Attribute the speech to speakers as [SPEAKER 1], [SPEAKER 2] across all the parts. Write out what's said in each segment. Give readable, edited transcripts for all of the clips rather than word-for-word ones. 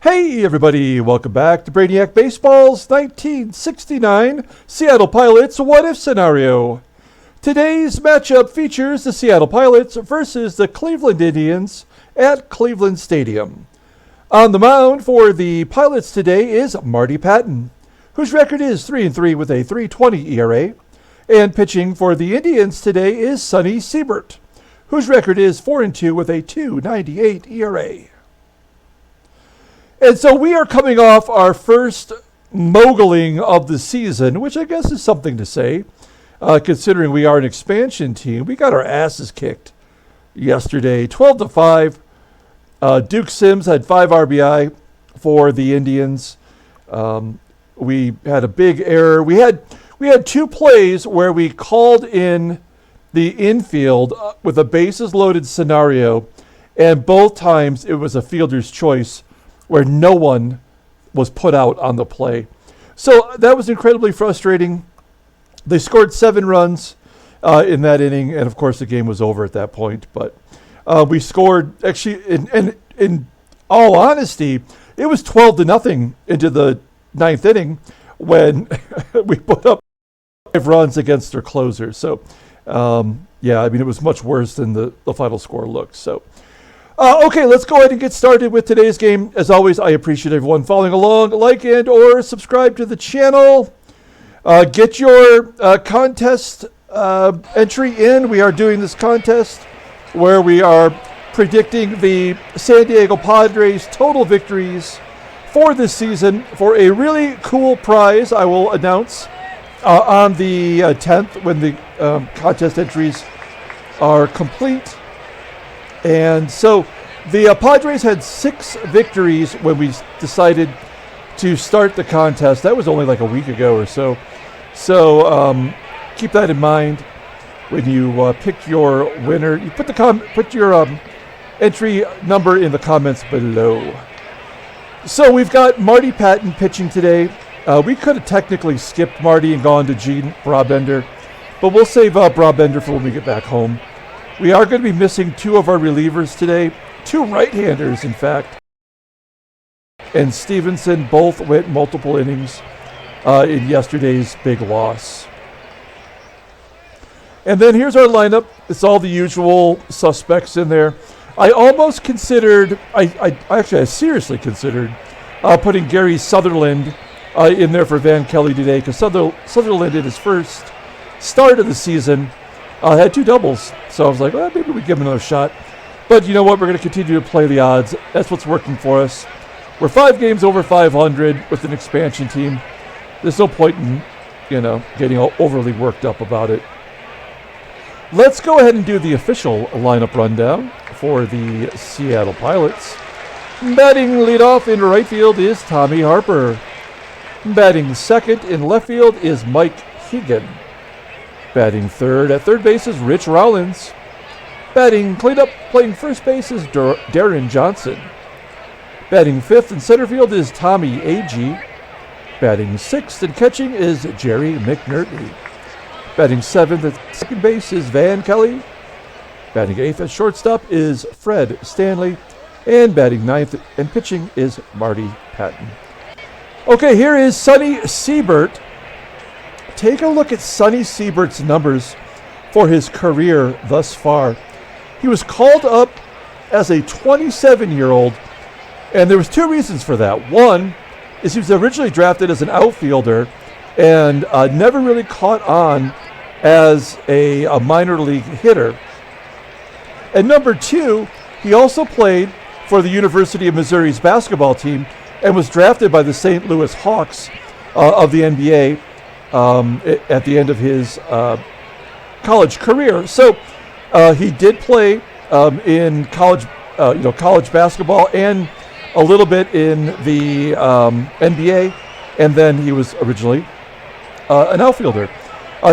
[SPEAKER 1] Hey everybody, welcome back to Brainiac Baseball's 1969 Seattle Pilots What If scenario. Today's matchup features the Seattle Pilots versus the Cleveland Indians at Cleveland Stadium. On the mound for the Pilots today is Marty Pattin, whose record is 3-3 with a 3.20 ERA. And pitching for the Indians today is Sonny Siebert, whose record is 4-2 with a 2.98 ERA. And so we are coming off our first moguling of the season, which I guess is something to say, considering we are an expansion team. We got our asses kicked yesterday, 12-5. Duke Sims had 5 RBI for the Indians. We had a big error. We had 2 plays where we called in the infield with a bases loaded scenario, and both times it was a fielder's choice where no one was put out on the play. So that was incredibly frustrating. They scored 7 runs in that inning, and of course the game was over at that point. But we scored, actually, in all honesty, it was 12-0 into the 9th inning when we put up 5 runs against their closer. So, it was much worse than the final score looked. So. Okay, let's go ahead and get started with today's game. As always, I appreciate everyone following along. Like and or subscribe to the channel. Get your contest entry in. We are doing this contest where we are predicting the San Diego Padres total victories for this season for a really cool prize I will announce on the 10th when the contest entries are complete. And so the Padres had 6 victories when we decided to start the contest. That was only like a week ago or so. So keep that in mind when you pick your winner. You put your entry number in the comments below. So we've got Marty Pattin pitching today. We could have technically skipped Marty and gone to Gene Brabender, but we'll save Brabender for when we get back home. We are going to be missing 2 of our relievers today, 2 right-handers, in fact. And Stevenson both went multiple innings in yesterday's big loss. And then here's our lineup. It's all the usual suspects in there. I almost considered, I seriously considered putting Gary Sutherland in there for Van Kelly today, because Sutherland in his first start of the season had 2 doubles. So I was like, well, maybe we give him another shot. But you know what? We're going to continue to play the odds. That's what's working for us. We're 5 games over 500 with an expansion team. There's no point in, getting overly worked up about it. Let's go ahead and do the official lineup rundown for the Seattle Pilots. Batting leadoff in right field is Tommie Harper. Batting second in left field is Mike Hegan. Batting third at third base is Rich Rollins. Batting cleanup playing first base is Deron Johnson. Batting fifth in center field is Tommie Agee. Batting sixth and catching is Jerry McNertney. Batting seventh at second base is Van Kelly. Batting eighth at shortstop is Fred Stanley. And batting ninth and pitching is Marty Pattin. Okay, here is Sonny Siebert. Take a look at Sonny Siebert's numbers for his career thus far. He was called up as a 27-year-old, and there was 2 reasons for that. One is he was originally drafted as an outfielder and never really caught on as a minor league hitter. And number 2, he also played for the University of Missouri's basketball team and was drafted by the St. Louis Hawks of the NBA at the end of his college career. So he did play in college basketball and a little bit in the NBA, and then he was originally an outfielder.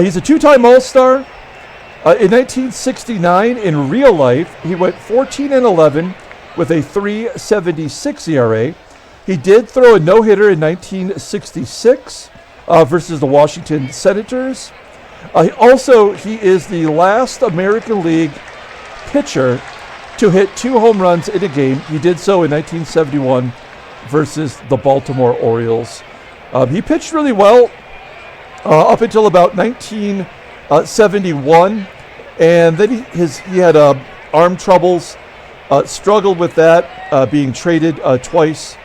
[SPEAKER 1] He's a 2-time All-Star. In 1969, in real life, he went 14-11 with a 3.76 ERA. He did throw a no-hitter in 1966 versus the Washington Senators. He is the last American League pitcher to hit 2 home runs in a game. He did so in 1971 versus the Baltimore Orioles. He pitched really well up until about 1971, and then he had arm troubles, struggled with that, being traded twice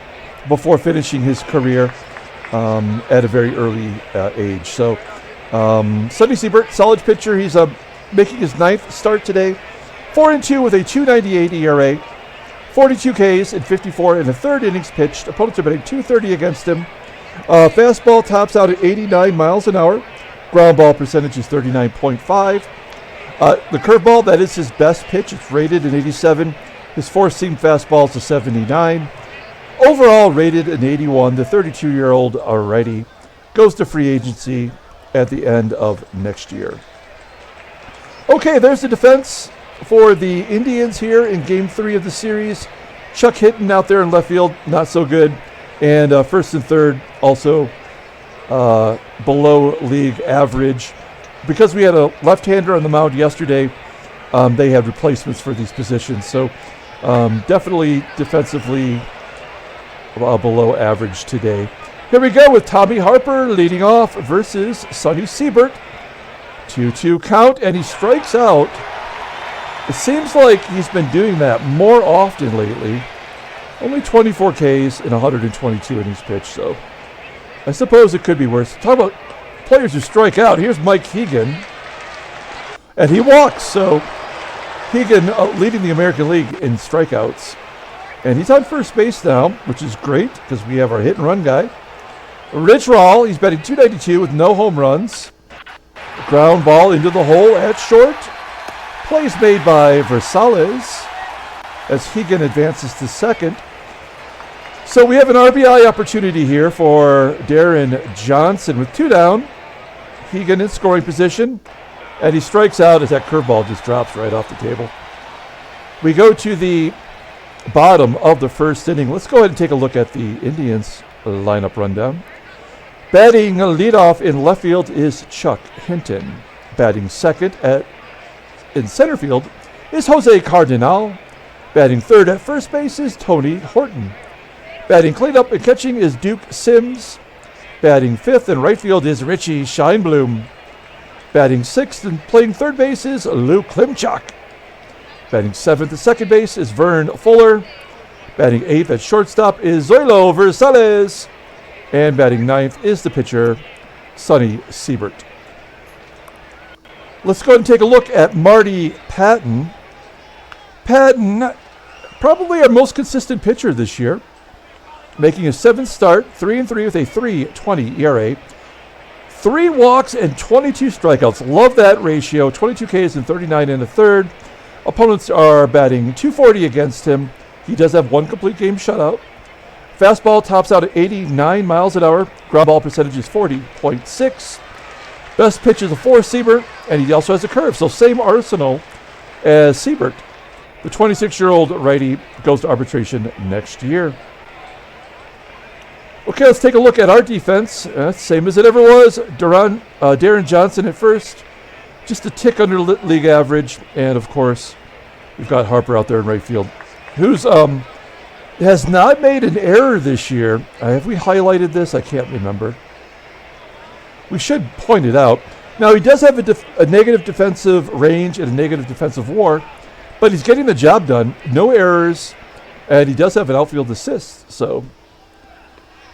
[SPEAKER 1] before finishing his career at a very early age. So Sonny Siebert, solid pitcher. He's making his 9th start today. 4-2 with a 2.98 ERA, 42 Ks in 54 and a third innings pitched. Opponents are betting 230 against him. Fastball tops out at 89 miles an hour. Ground ball percentage is 39.5. The curveball, that is his best pitch. It's rated an 87. His four-seam fastball is a 79. Overall rated an 81. The 32-year-old righty goes to free agency at the end of next year. Okay, there's the defense for the Indians here in Game 3 of the series. Chuck Hinton out there in left field, not so good. And first and third, also below league average. Because we had a left-hander on the mound yesterday, they had replacements for these positions. So definitely defensively below average today. Here we go with Tommie Harper leading off versus Sonny Siebert. 2-2 count, and he strikes out. It seems like he's been doing that more often lately. Only 24 Ks in 122 innings pitched, so I suppose it could be worse. Talk about players who strike out. Here's Mike Hegan, and he walks. So Hegan leading the American League in strikeouts. And he's on first base now, which is great because we have our hit and run guy. Rich Rawl, he's batting .292 with no home runs. Ground ball into the hole at short. Plays made by Versalles as Hegan advances to second. So we have an RBI opportunity here for Deron Johnson with 2 down. Hegan in scoring position, and he strikes out as that curveball just drops right off the table. We go to the bottom of the first inning. Let's go ahead and take a look at the Indians lineup rundown. Batting leadoff in left field is Chuck Hinton. Batting second in center field is Jose Cardenal. Batting third at first base is Tony Horton. Batting cleanup and catching is Duke Sims. Batting fifth in right field is Richie Sheinblum. Batting sixth and playing third base is Lou Klimchock. Batting seventh at second base is Vern Fuller. Batting eighth at shortstop is Zoilo Versalles. And batting ninth is the pitcher, Sonny Siebert. Let's go ahead and take a look at Marty Pattin. Pattin, probably our most consistent pitcher this year, making his 7th start, 3-3 with a 3.20 ERA. 3 walks and 22 strikeouts. Love that ratio. 22 Ks and 39 and a third. Opponents are batting .240 against him. He does have 1 complete game shutout. Fastball tops out at 89 miles an hour. Ground ball percentage is 40.6. Best pitch is a 4-seamer, and he also has a curve. So same arsenal as Siebert. The 26-year-old righty goes to arbitration next year. Okay, let's take a look at our defense. Same as it ever was. Deron Johnson at first. Just a tick under league average. And, of course, we've got Harper out there in right field, who's has not made an error this year. Have we highlighted this? I can't remember. We should point it out. Now, he does have a negative defensive range and a negative defensive WAR, but he's getting the job done. No errors, and he does have an outfield assist. So,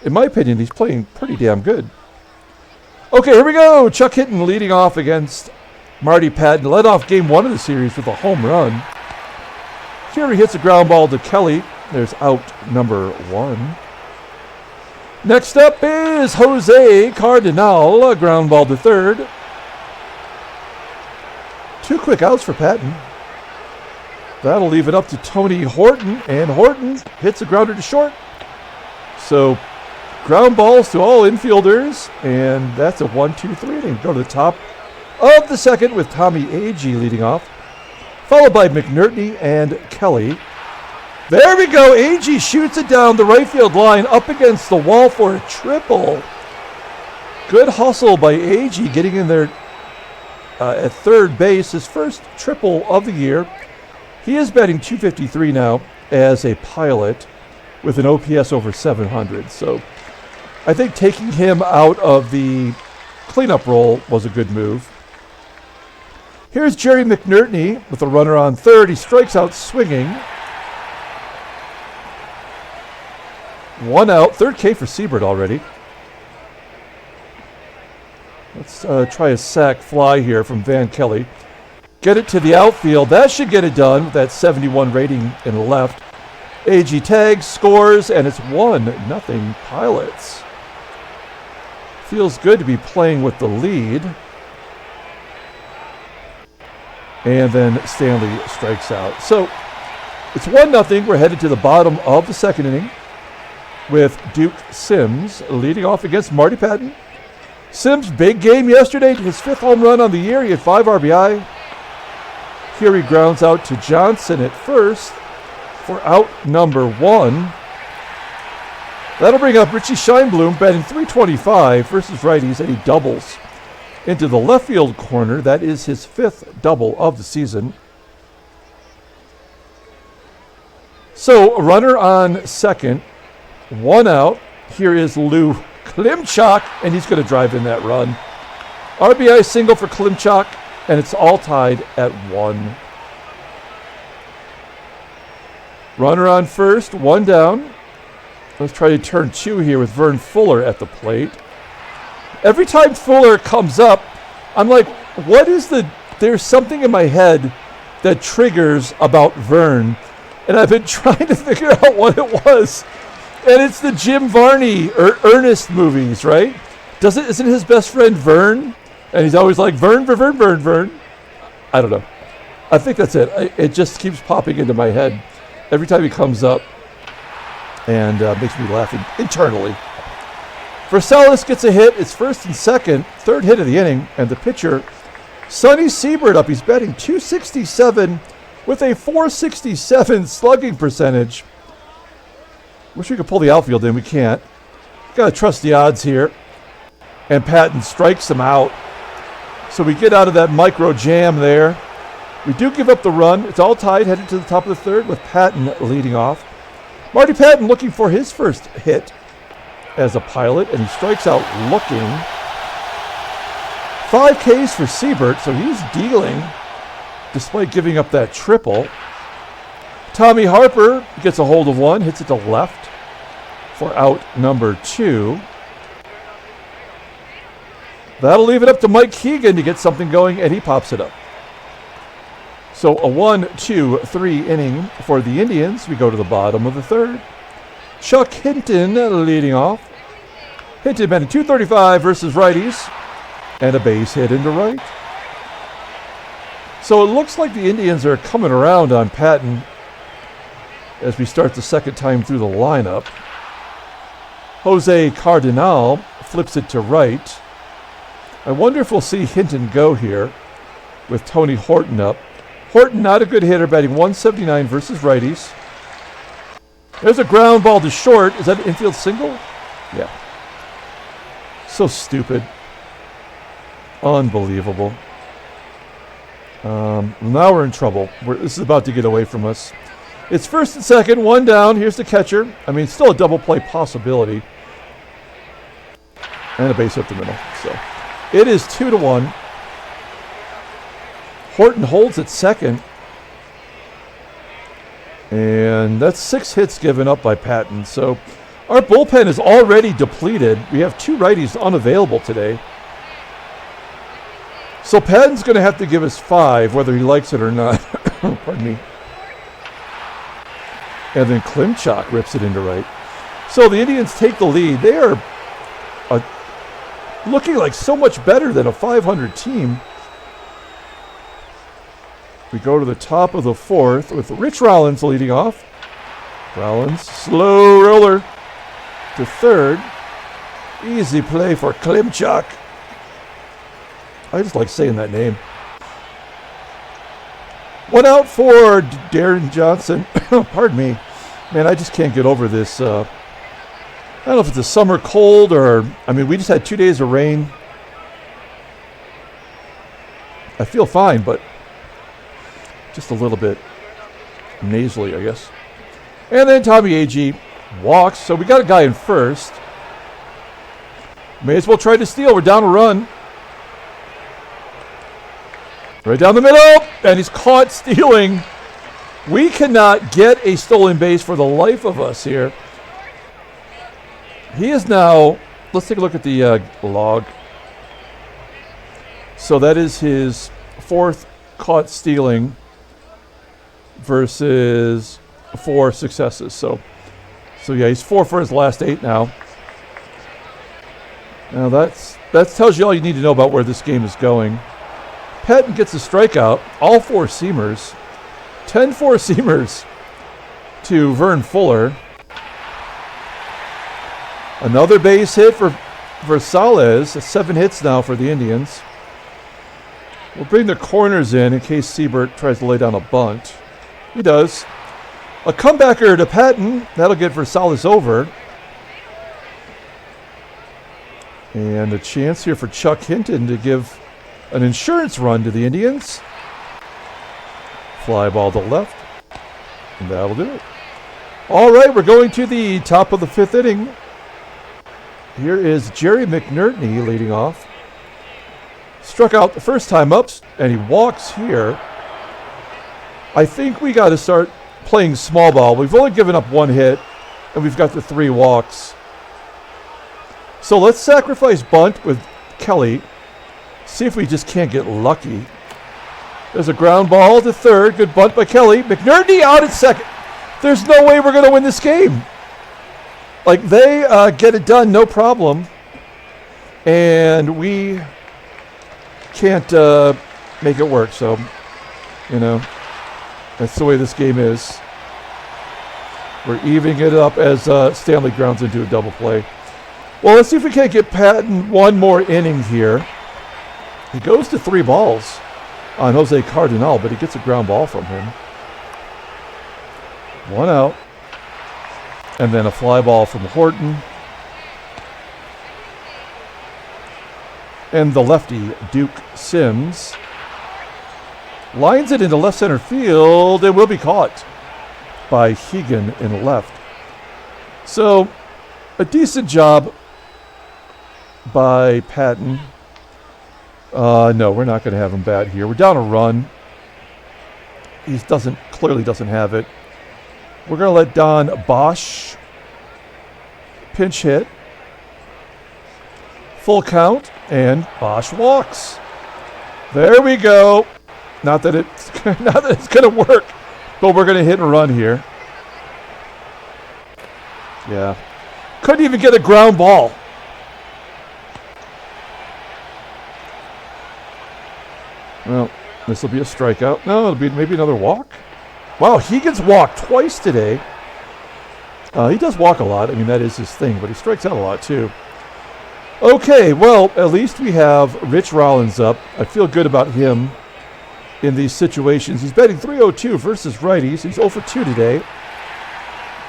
[SPEAKER 1] in my opinion, he's playing pretty damn good. Okay, here we go. Chuck Hinton leading off against Marty Pattin. Led off game 1 of the series with a home run. Here he hits a ground ball to Kelly. There's out number 1. Next up is Jose Cardenal, a ground ball to third. 2 quick outs for Pattin. That'll leave it up to Tony Horton, and Horton hits a grounder to short. So ground balls to all infielders, and that's a 1-2-3 inning. Go to the top of the second with Tommie Agee leading off, followed by McNertney and Kelly. There we go. Agee shoots it down the right field line up against the wall for a triple. Good hustle by Agee getting in there at third base. His first triple of the year. He is batting .253 now as a pilot. with an OPS over 700. So I think taking him out of the cleanup role was a good move. Here's Jerry McNertney with a runner on third. He strikes out swinging. 1 out. Third K for Siebert already. Let's try a sac fly here from Van Kelly. Get it to the outfield. That should get it done with that 71 rating in the left. Agee tags, scores, and it's 1-0 Pilots. Feels good to be playing with the lead. And then Stanley strikes out. So it's 1-0. We're headed to the bottom of the second inning with Duke Sims leading off against Marty Pattin. Sims, big game yesterday. His 5th home run on the year. He had 5 RBI. Here he grounds out to Johnson at first for out number 1. That'll bring up Richie Sheinblum, batting .325 versus righties, and he doubles into the left field corner. That is his 5th double of the season. So a runner on second, 1 out. Here is Lou Klimchock, and he's going to drive in that run. RBI single for Klimchock, and it's all tied at 1. Runner on first, 1 down. Let's try to turn 2 here with Vern Fuller at the plate. Every time Fuller comes up, I'm like, what is there's something in my head that triggers about Vern, and I've been trying to figure out what it was. And it's the Jim Varney or Ernest movies, right? Isn't his best friend Vern? And he's always like, Vern. I don't know. I think that's it. It just keeps popping into my head every time he comes up, and makes me laugh internally. Versalles gets a hit. It's first and second, 3rd hit of the inning, and the pitcher, Sonny Siebert, up. He's batting .267 with a .467 slugging percentage. Wish we could pull the outfield in. We can't. Got to trust the odds here. And Pattin strikes him out. So we get out of that micro jam there. We do give up the run. It's all tied, headed to the top of the third with Pattin leading off. Marty Pattin looking for his first hit as a Pilot, and he strikes out looking. 5 Ks for Siebert, so he's dealing despite giving up that triple. Tommie Harper gets a hold of one, hits it to left for out number 2. That'll leave it up to Mike Hegan to get something going, and he pops it up. So a 1-2-3 inning for the Indians. We go to the bottom of the third. Chuck Hinton leading off. Hinton batting .235 versus righties, and a base hit into right. So it looks like the Indians are coming around on Pattin as we start the second time through the lineup. Jose Cardenal flips it to right. I wonder if we'll see Hinton go here with Tony Horton up. Horton, not a good hitter, batting .179 versus righties. There's a ground ball to short. Is that an infield single? Yeah. So stupid. Unbelievable. Now we're in trouble. This is about to get away from us. It's first and second, 1 down. Here's the catcher. I mean, still a double play possibility. And a base up the middle. So it is 2-1. Horton holds at second. And that's 6 hits given up by Pattin. So our bullpen is already depleted. We have 2 righties unavailable today. So Pattin's going to have to give us 5, whether he likes it or not. Pardon me. And then Klimchock rips it into right. So the Indians take the lead. They are looking like so much better than a 500 team. We go to the top of the fourth with Rich Rollins leading off. Rollins, slow roller to third. Easy play for Klimchock. I just like saying that name. 1 out for Deron Johnson. Pardon me. Man, I just can't get over this. I don't know if it's a summer cold or, I mean, we just had 2 days of rain. I feel fine, but just a little bit nasally, I guess. And then Tommie Agee Walks, so we got a guy in first. May as well try to steal. We're down a run. Right down the middle, and he's caught stealing. We cannot get a stolen base for the life of us here. He is now, let's take a look at the log. So that is his 4th caught stealing versus 4 successes. So yeah, he's 4 for his last 8 now. Now that tells you all you need to know about where this game is going. Pattin gets a strikeout, all 4 seamers. 10 4-seamers to Vern Fuller. Another base hit for Versalles. 7 hits now for the Indians. We'll bring the corners in case Siebert tries to lay down a bunt. He does. A comebacker to Pattin. That'll get Versalles over. And a chance here for Chuck Hinton to give an insurance run to the Indians. Fly ball to left. And that'll do it. All right, we're going to the top of the 5th inning. Here is Jerry McNertney leading off. Struck out the first time up, and he walks here. I think we got to start playing small ball. We've only given up 1 hit, and we've got the 3 walks. So let's sacrifice bunt with Kelly. See if we just can't get lucky. There's a ground ball to third. Good bunt by Kelly. McNertney out at second. There's no way we're going to win this game. Like, they get it done, no problem. And we can't make it work. So, you know, that's the way this game is. We're evening it up as Stanley grounds into a double play. Well, let's see if we can't get Pattin 1 more inning here. He goes to 3 balls on Jose Cardenal, but he gets a ground ball from him. 1 out. And then a fly ball from Horton. And the lefty, Duke Sims, lines it into left center field. It will be caught by Hegan in left. So, a decent job by Pattin. No, we're not going to have him bat here. We're down a run. He clearly doesn't have it. We're going to let Don Bosch pinch hit. Full count, and Bosch walks. There we go. Not that it's going to work, but we're going to hit and run here. Yeah. Couldn't even get a ground ball. Well, this will be a strikeout. No, it'll be maybe another walk. Wow, Hegan's walked twice today. He does walk a lot. I mean, that is his thing, but he strikes out a lot too. Okay, well, at least we have Rich Rollins up. I feel good about him in these situations. He's batting .302 versus righties. He's 0 for 2 today.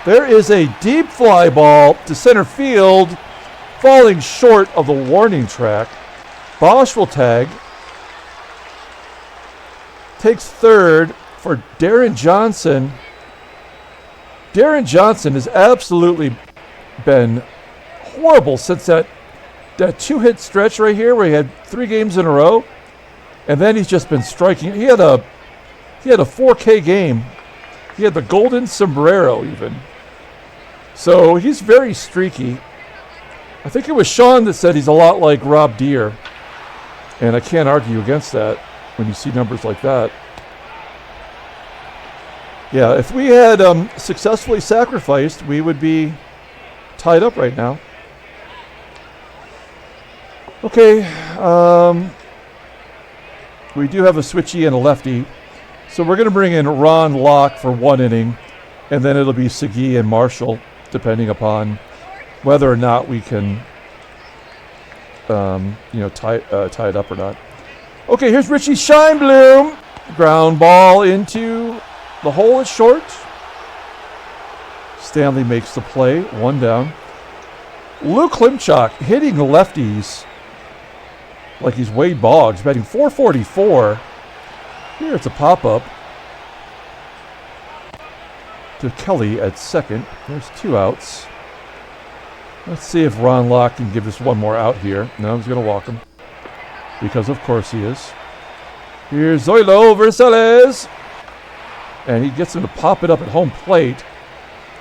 [SPEAKER 1] There is a deep fly ball to center field, falling short of the warning track. Bosch will tag. Takes third for Deron Johnson. Deron Johnson has absolutely been horrible since that 2-hit stretch right here where he had 3 games in a row. And then he's just been striking. He had a 4K game. He had the golden sombrero even. So he's very streaky. I think it was Sean that said he's a lot like Rob Deere. And I can't argue against that when you see numbers like that. Yeah, if we had successfully sacrificed, we would be tied up right now. Okay, we do have a switchy and a lefty. So we're going to bring in Ron Locke for 1 inning, and then it'll be Agee and Marshall, depending upon whether or not we can, tie it up or not. Okay, here's Richie Sheinblum. Ground ball into the hole at short. Stanley makes the play, 1 down. Luke Klimchock hitting the lefties like he's Wade Boggs, batting .444. Here it's a pop-up. to Kelly at second. There's 2 outs. Let's see if Ron Locke can give us one more out here. No, he's going to walk him. Because of course he is. Here's Zoilo, Versalles. And he gets him to pop it up at home plate.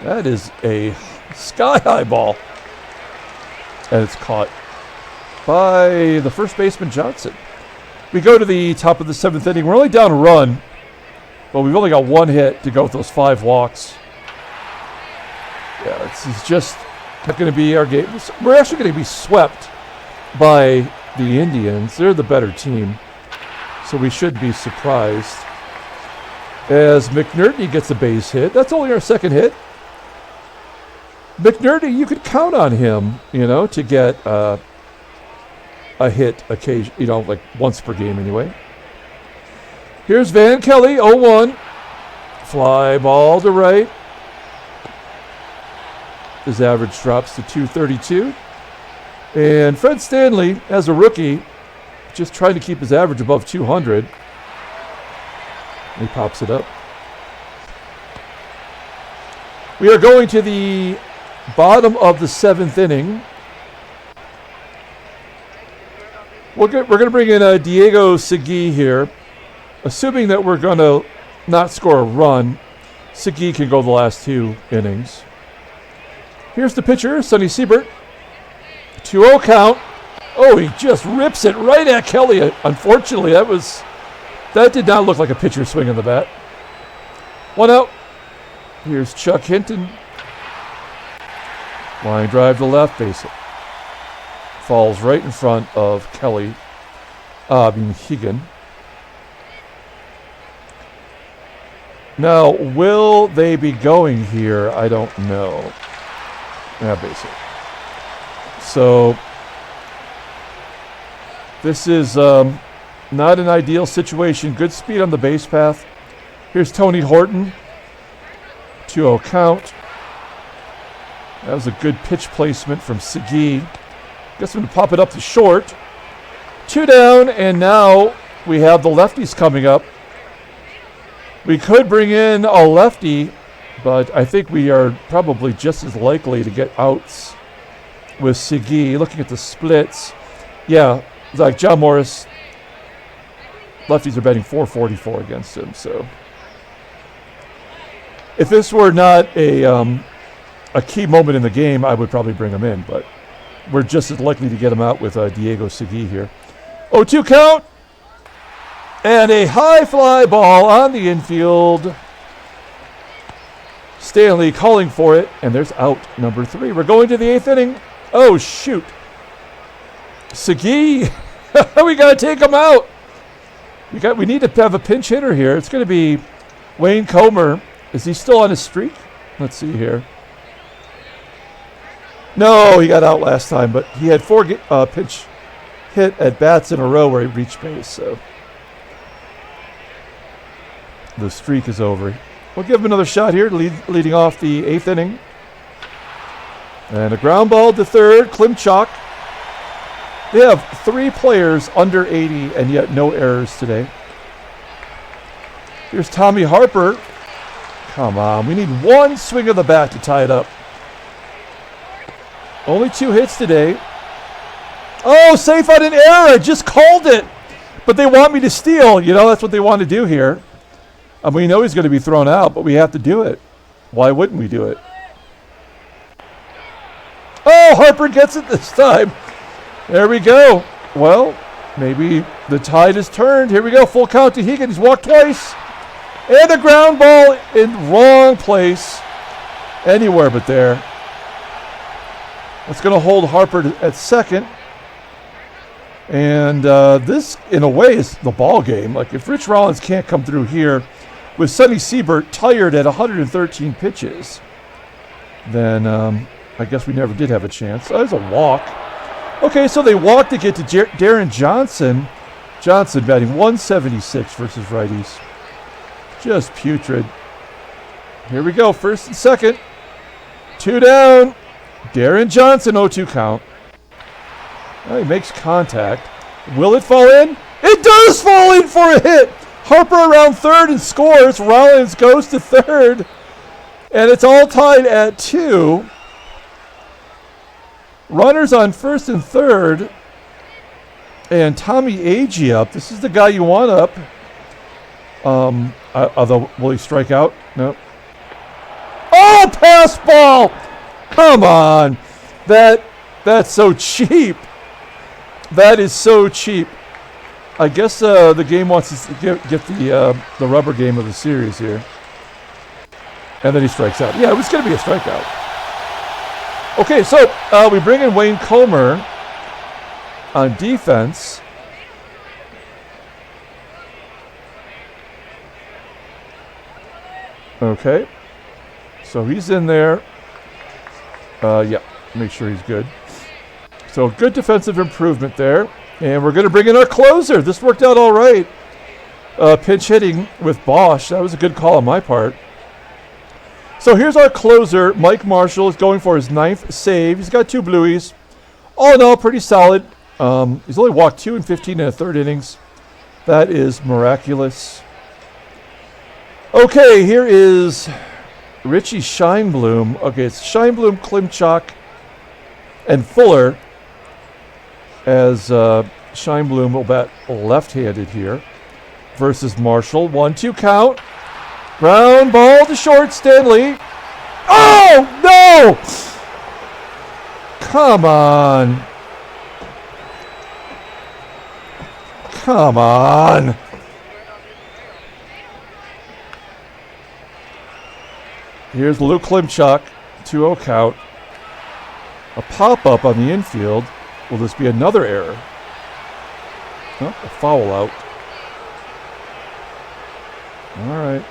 [SPEAKER 1] That is a sky-high ball. And it's caught by the first baseman, Johnson. We go to the top of the 7th inning. We're only down a run, but we've only got 1 hit to go with those 5 walks. Yeah, this is just not going to be our game. We're actually going to be swept by the Indians. They're the better team, so we should be surprised. As McNertney gets a base hit. That's only our 2nd hit. McNertney, you could count on him, to get a hit occasion, like once per game anyway. Here's Van Kelly, 0-1. Fly ball to right. His average drops to 232. And Fred Stanley, as a rookie, just trying to keep his average above 200. He pops it up. We are going to the bottom of the 7th inning. We're going to bring in Diego Agee here. Assuming that we're going to not score a run, Agee can go the last 2 innings. Here's the pitcher, Sonny Siebert. 2-0 count. Oh, he just rips it right at Kelly. Unfortunately, that did not look like a pitcher swinging the bat. 1 out. Here's Chuck Hinton. Line drive to left base. Falls right in front of Kelly. Hegan. Now, will they be going here? I don't know. Yeah, basically. So, this is not an ideal situation. Good speed on the base path. Here's Tony Horton. 2-0 count. That was a good pitch placement from Agee. Gets him to pop it up to short. 2 down, and now we have the lefties coming up. We could bring in a lefty, but I think we are probably just as likely to get outs with Agee. Looking at the splits, yeah, it's like John Morris, lefties are batting .444 against him. So if this were not a key moment in the game, I would probably bring him in, but we're just as likely to get him out with Diego Agee here. 0-2 count. And a high fly ball on the infield. Stanley calling for it, and there's out number 3. We're going to the 8th inning. Oh, shoot. Agee, we got to take him out. We need to have a pinch hitter here. It's going to be Wayne Comer. Is he still on his streak? Let's see here. No, he got out last time, but he had 4 pinch hit at bats in a row where he reached base, so the streak is over. We'll give him another shot here, leading off the 8th inning. And a ground ball to third, Klimchock. They have 3 players under 80 and yet no errors today. Here's Tommie Harper. Come on, we need 1 swing of the bat to tie it up. Only 2 hits today. Oh, safe on an error. I just called it. But they want me to steal. That's what they want to do here. We know he's going to be thrown out, but we have to do it. Why wouldn't we do it? Oh, Harper gets it this time. There we go. Well, maybe the tide has turned. Here we go. Full count to Hegan. He's walked twice. And a ground ball in wrong place. Anywhere but there. That's going to hold Harper at second. And this, in a way, is the ball game. Like, if Rich Rollins can't come through here with Sonny Siebert tired at 113 pitches, then I guess we never did have a chance. Oh, there's a walk. Okay, so they walked to get to Deron Johnson. Johnson batting 176 versus righties. Just putrid. Here we go, first and second. 2 down. Deron Johnson, 0-2 count. Well, he makes contact. Will it fall in? It does fall in for a hit. Harper around third and scores. Rollins goes to third. And it's all tied at 2. Runners on first and third. And Tommie Agee up. This is the guy you want up. Although, will he strike out? No. Oh, pass ball! Come on. That's so cheap. That is so cheap. I guess the game wants to get the rubber game of the series here. And then he strikes out. Yeah, it was going to be a strikeout. Okay, so we bring in Wayne Comer on defense. Okay. So he's in there. Yeah, make sure he's good. So good defensive improvement there. And we're going to bring in our closer. This worked out all right. Pinch hitting with Bosch. That was a good call on my part. So here's our closer. Mike Marshall is going for his 9th save. He's got 2 blueies. All in all, pretty solid. He's only walked 2 and 15 in the 3rd innings. That is miraculous. Okay, here is Richie Sheinblum. Okay, it's Sheinblum, Klimchock, and Fuller, as Sheinblum will bat left-handed here, versus Marshall. 1-2 count. Ground ball to short, Stanley. Oh, no! Come on. Come on. Here's Luke Klimchock, 2-0 count. A pop-up on the infield. Will this be another error? Oh, a foul out. All right.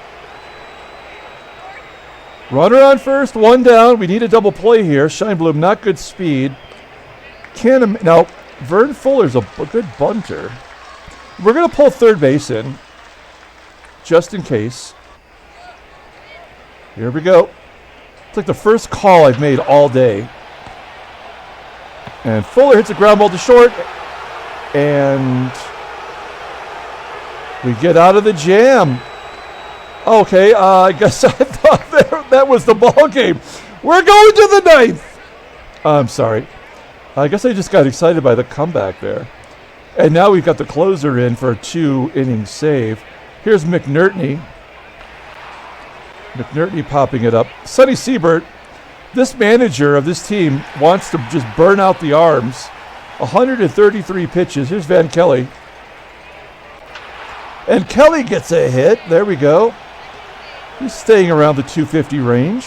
[SPEAKER 1] Runner on first, 1 down. We need a double play here. Sheinblum, not good speed. Now, Vern Fuller's a good bunter. We're going to pull third base in, just in case. Here we go. It's like the first call I've made all day. And Fuller hits a ground ball to short. And we get out of the jam. Okay, I guess I thought that was the ball game. We're going to the 9th. I'm sorry. I guess I just got excited by the comeback there. And now we've got the closer in for a 2-inning save. Here's McNertney. McNertney popping it up. Sonny Siebert, this manager of this team, wants to just burn out the arms. 133 pitches. Here's Van Kelly. And Kelly gets a hit. There we go. He's staying around the 250 range.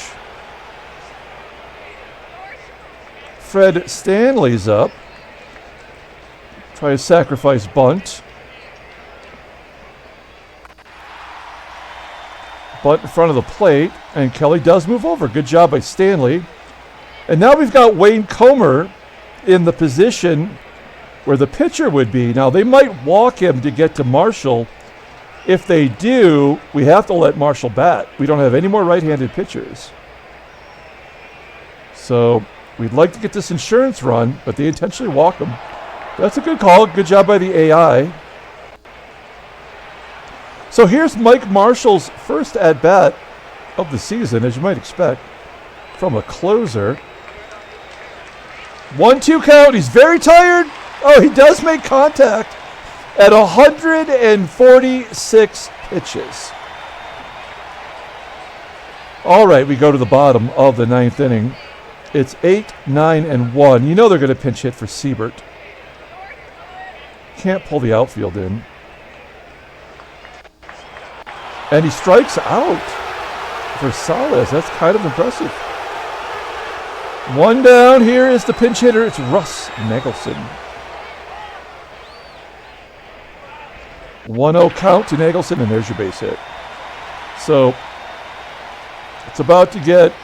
[SPEAKER 1] Fred Stanley's up. Try to sacrifice bunt. Bunt in front of the plate, and Kelly does move over. Good job by Stanley. And now we've got Wayne Comer in the position where the pitcher would be. Now, they might walk him to get to Marshall. If they do, we have to let Marshall bat. We don't have any more right-handed pitchers. So we'd like to get this insurance run, but they intentionally walk him. That's a good call. Good job by the AI. So here's Mike Marshall's first at-bat of the season, as you might expect, from a closer. 1-2 count. He's very tired. Oh, he does make contact at 146 pitches. All right, we go to the bottom of the 9th inning. It's 8, 9, and 1. You know they're going to pinch hit for Siebert. Can't pull the outfield in. And he strikes out. Versalles, that's kind of impressive. 1 down. Here is the pinch hitter. It's Russ Nagelson. 1-0 count to Nagelson, and there's your base hit. So it's about to get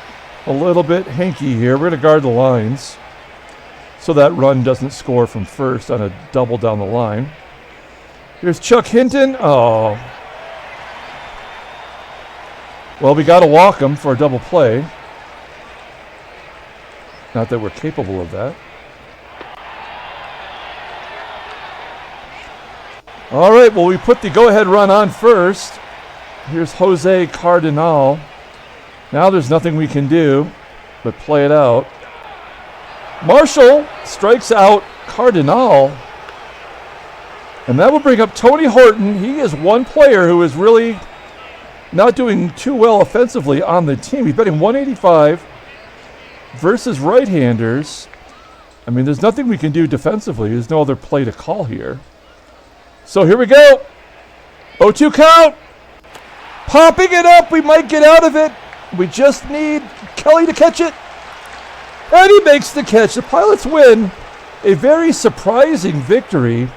[SPEAKER 1] a little bit hanky here. We're going to guard the lines so that run doesn't score from first on a double down the line. Here's Chuck Hinton. Oh. Well, we got to walk him for a double play. Not that we're capable of that. All right, well, we put the go-ahead run on first. Here's Jose Cardenal. Now there's nothing we can do but play it out. Marshall strikes out Cardenal. And that will bring up Tony Horton. He is one player who is really not doing too well offensively on the team. He's betting 185 versus right-handers. I mean, there's nothing we can do defensively. There's no other play to call here. So here we go. 0-2 count. Popping it up. We might get out of it. We just need Kelly to catch it. And he makes the catch. The Pilots win a very surprising victory,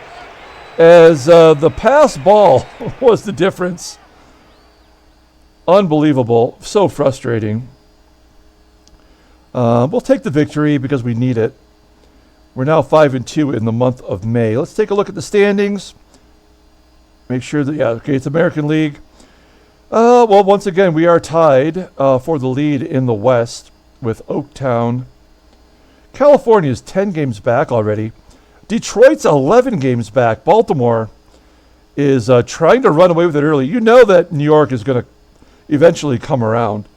[SPEAKER 1] as the pass ball was the difference. Unbelievable. So frustrating. We'll take the victory because we need it. We're now 5-2 in the month of May. Let's take a look at the standings. Make sure that, okay, it's American League. Well, once again, we are tied for the lead in the West with Oaktown. California is 10 games back already. Detroit's 11 games back. Baltimore is trying to run away with it early. You know that New York is going to eventually come around.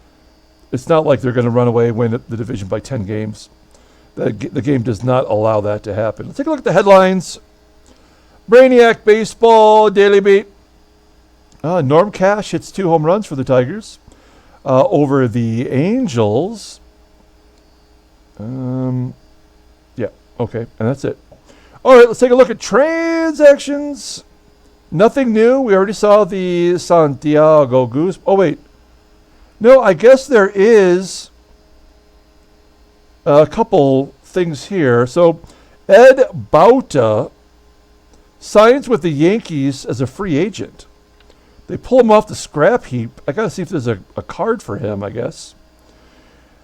[SPEAKER 1] It's not like they're going to run away and win the division by 10 games. The game does not allow that to happen. Let's take a look at the headlines. Brainiac Baseball, Daily Beat. Norm Cash hits 2 home runs for the Tigers over the Angels. Yeah, okay, and that's it. All right, let's take a look at transactions. Nothing new. We already saw the Santiago Goose. Oh, wait. No, I guess there is a couple things here. So Ed Bauta signs with the Yankees as a free agent. They pull him off the scrap heap. I got to see if there's a card for him, I guess.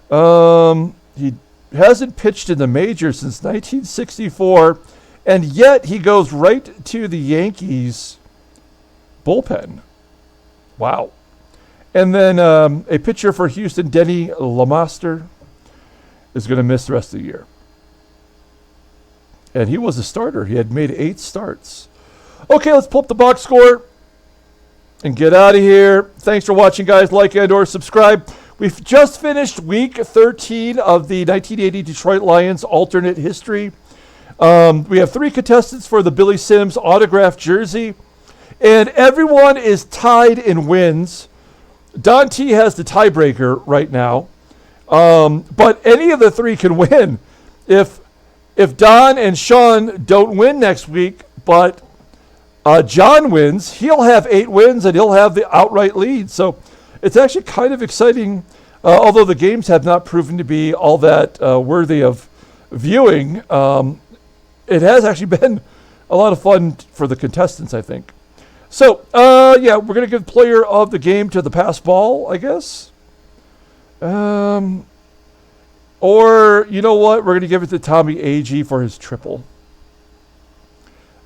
[SPEAKER 1] He hasn't pitched in the majors since 1964, and yet he goes right to the Yankees bullpen. Wow. And then a pitcher for Houston, Denny LeMaster, is going to miss the rest of the year. And he was a starter. He had made 8 starts. Okay, let's pull up the box score and get out of here. Thanks for watching, guys. Like and or subscribe. We've just finished week 13 of the 1980 Detroit Lions alternate history. We have 3 contestants for the Billy Sims autographed jersey. And everyone is tied in wins. Don T has the tiebreaker right now. But any of the 3 can win. If Don and Sean don't win next week, but John wins, he'll have 8 wins and he'll have the outright lead. So it's actually kind of exciting, although the games have not proven to be all that worthy of viewing. It has actually been a lot of fun for the contestants, I think. So, yeah, we're going to give player of the game to the pass ball, I guess. Or, you know what? We're going to give it to Tommie Agee for his triple.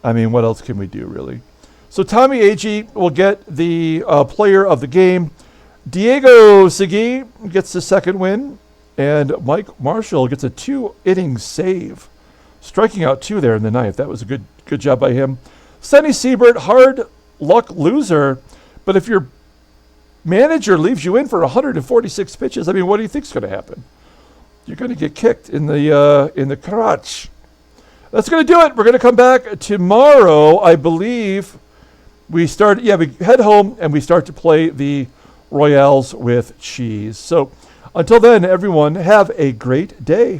[SPEAKER 1] I mean, what else can we do, really? So Tommie Agee will get the player of the game. Diego Segui gets the second win. And Mike Marshall gets a 2-inning save. Striking out 2 there in the 9th. That was a good job by him. Sonny Siebert, hard luck loser. But if your manager leaves you in for 146 pitches, I mean, what do you think's going to happen? You're going to get kicked in the crotch. That's going to do it. We're going to come back tomorrow, I believe. We head home and we start to play the Royales with cheese. So until then, everyone, have a great day.